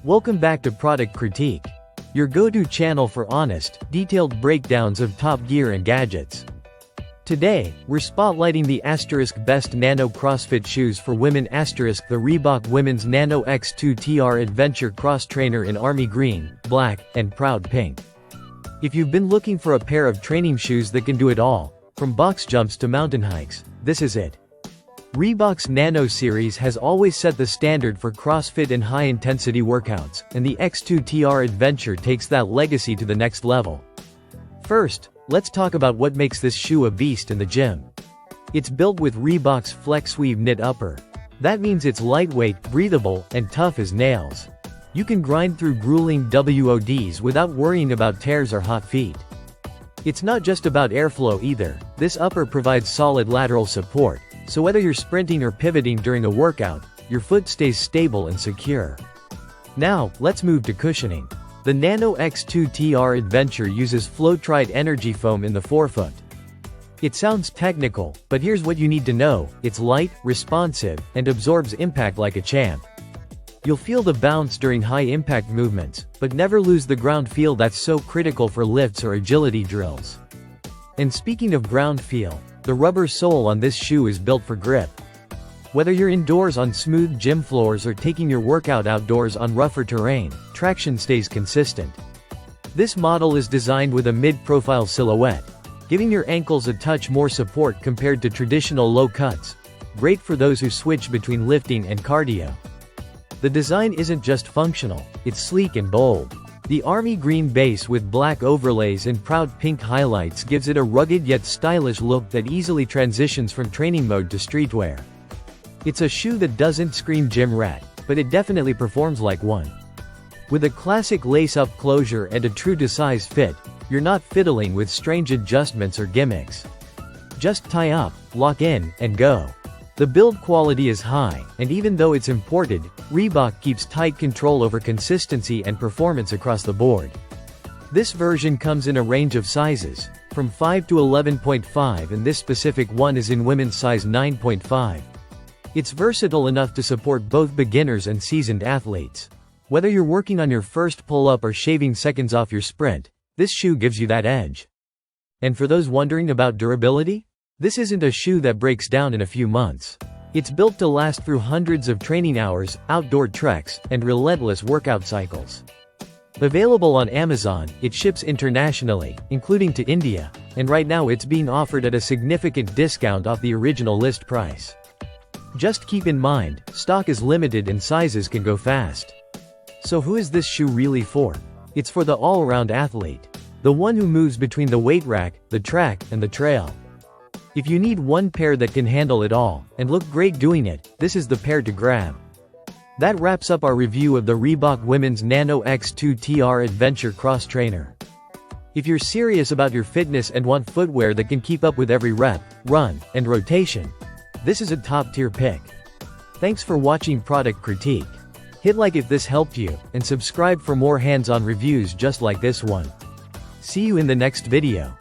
Welcome back to Product Critique, your go-to channel for honest, detailed breakdowns of top gear and gadgets. Today, we're spotlighting the best Nano CrossFit shoes for women the Reebok Women's Nano X2 TR Adventure Cross Trainer in army green, black, and proud pink. If you've been looking for a pair of training shoes that can do it all, from box jumps to mountain hikes, this is it. Reebok's Nano series has always set the standard for CrossFit and high-intensity workouts, and the X2 TR Adventure takes that legacy to the next level. First, let's talk about what makes this shoe a beast in the gym. It's built with Reebok's Flex Weave knit upper. That means it's lightweight, breathable, and tough as nails. You can grind through grueling WODs without worrying about tears or hot feet. It's not just about airflow either. This upper provides solid lateral support, so whether you're sprinting or pivoting during a workout, your foot stays stable and secure. Now, let's move to cushioning. The Nano X2 TR Adventure uses flow-tried energy foam in the forefoot. It sounds technical, but here's what you need to know: it's light, responsive, and absorbs impact like a champ. You'll feel the bounce during high-impact movements, but never lose the ground feel that's so critical for lifts or agility drills. And speaking of ground feel, the rubber sole on this shoe is built for grip. Whether you're indoors on smooth gym floors or taking your workout outdoors on rougher terrain, traction stays consistent. This model is designed with a mid-profile silhouette, giving your ankles a touch more support compared to traditional low cuts. Great for those who switch between lifting and cardio. The design isn't just functional, it's sleek and bold. The army green base with black overlays and proud pink highlights gives it a rugged yet stylish look that easily transitions from training mode to streetwear. It's a shoe that doesn't scream gym rat, but it definitely performs like one. With a classic lace-up closure and a true-to-size fit, you're not fiddling with strange adjustments or gimmicks. Just tie up, lock in, and go. The build quality is high, and even though it's imported, Reebok keeps tight control over consistency and performance across the board. This version comes in a range of sizes, from 5 to 11.5, and this specific one is in women's size 9.5. It's versatile enough to support both beginners and seasoned athletes. Whether you're working on your first pull-up or shaving seconds off your sprint, this shoe gives you that edge. And for those wondering about durability, this isn't a shoe that breaks down in a few months. It's built to last through hundreds of training hours, outdoor treks, and relentless workout cycles. Available on Amazon, it ships internationally, including to India, and right now it's being offered at a significant discount off the original list price. Just keep in mind, stock is limited and sizes can go fast. So who is this shoe really for? It's for the all-around athlete. The one who moves between the weight rack, the track, and the trail. If you need one pair that can handle it all, and look great doing it, this is the pair to grab. That wraps up our review of the Reebok Women's Nano X2 TR Adventure Cross Trainer. If you're serious about your fitness and want footwear that can keep up with every rep, run, and rotation, this is a top-tier pick. Thanks for watching Product Critique. Hit like if this helped you, and subscribe for more hands-on reviews just like this one. See you in the next video.